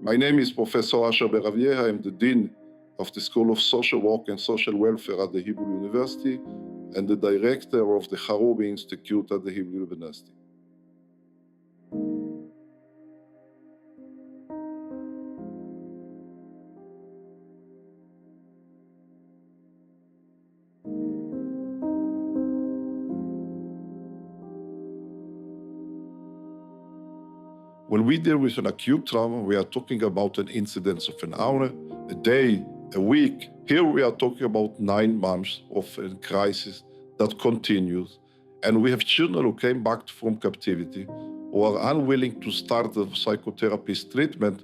My name is Professor Arieh. I am the Dean of the School of Social Work and Social Welfare at the Hebrew University and the Director of the HUJI Institute at the Hebrew University. When we deal with an acute trauma, we are talking about an incidence of an hour, a day, a week. Here we are talking about 9 months of a crisis that continues. And we have children who came back from captivity who are unwilling to start the psychotherapist treatment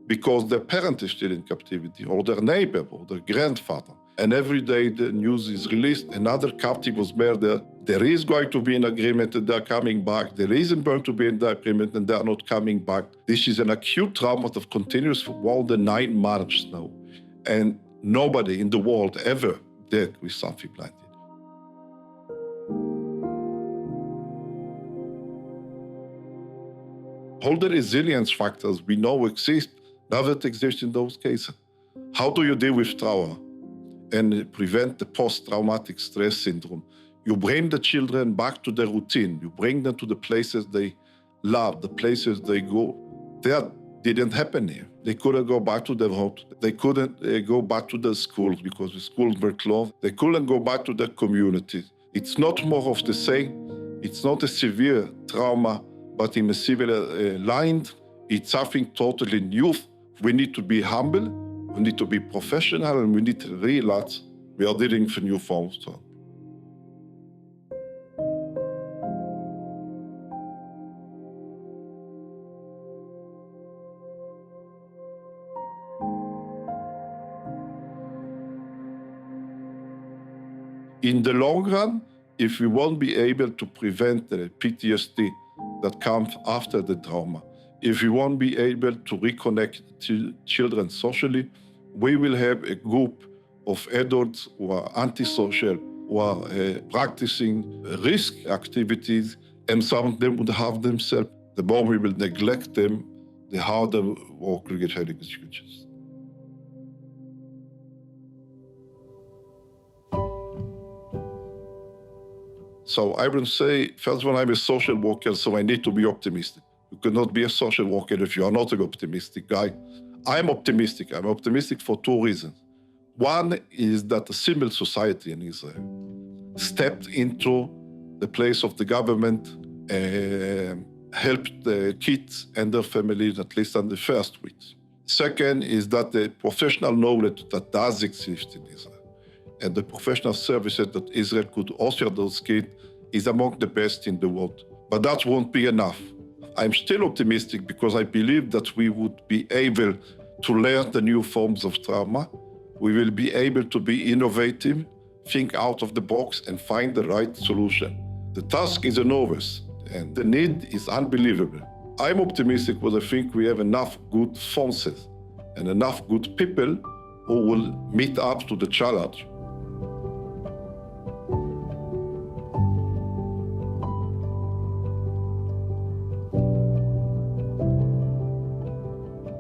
because their parent is still in captivity, or their neighbor, or their grandfather. And every day the news is released, another captive was murdered. There is going to be an agreement that they're coming back. There isn't going to be an agreement and they're not coming back. This is an acute trauma that continues for more than 9 months now. And nobody in the world ever dealt with something like that. All the resilience factors we know exist, never exist in those cases. How do you deal with trauma and prevent the post-traumatic stress syndrome? You bring the children back to their routine. You bring them to the places they love, the places they go. That didn't happen here. They couldn't go back to their home. They couldn't go back to their schools because the schools were closed. They couldn't go back to their communities. It's not more of the same. It's not a severe trauma, but in a similar line. It's something totally new. We need to be humble. We need to be professional, and we need to realize we are dealing with new forms. In the long run, if we won't be able to prevent the PTSD that comes after the trauma, if we won't be able to reconnect children socially, we will have a group of adults who are antisocial, who are practicing risk activities, and some of them would harm themselves. The more we will neglect them, the harder work will get heading institutions. So I will say, first of all, I'm a social worker, so I need to be optimistic. You cannot be a social worker if you are not an optimistic guy. I'm optimistic. I'm optimistic for 2 reasons. One is that the civil society in Israel stepped into the place of the government, helped the kids and their families, at least in the first weeks. Second is that the professional knowledge that does exist in Israel and the professional services that Israel could offer those kids is among the best in the world. But that won't be enough. I'm still optimistic because I believe that we would be able to learn the new forms of trauma. We will be able to be innovative, think out of the box, and find the right solution. The task is enormous, and the need is unbelievable. I'm optimistic because I think we have enough good forces and enough good people who will meet up to the challenge.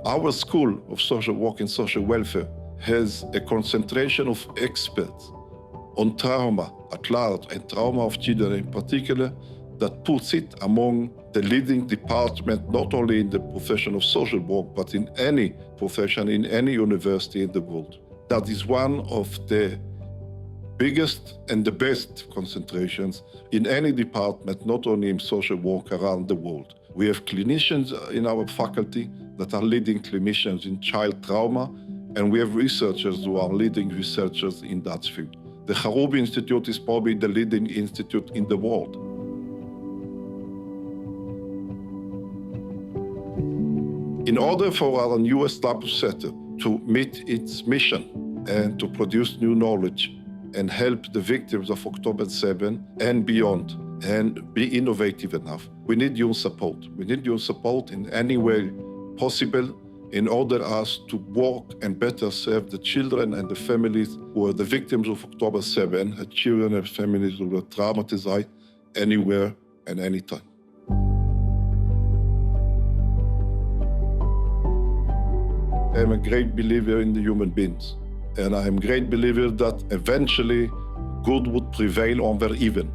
Our School of Social Work and Social Welfare has a concentration of experts on trauma at large and trauma of children in particular that puts it among the leading department, not only in the profession of social work, but in any profession, in any university in the world. That is one of the biggest and the best concentrations in any department, not only in social work around the world. We have clinicians in our faculty that are leading clinicians in child trauma, and we have researchers who are leading researchers in that field. The HUJI Institute is probably the leading institute in the world. In order for our newest lab setup to meet its mission and to produce new knowledge and help the victims of October 7 and beyond, and be innovative enough, we need your support. We need your support in any way possible in order us to work and better serve the children and the families who are the victims of October 7, the children and families who were traumatized anywhere and anytime. I'm a great believer in the human beings. And I'm a great believer that eventually good would prevail over evil.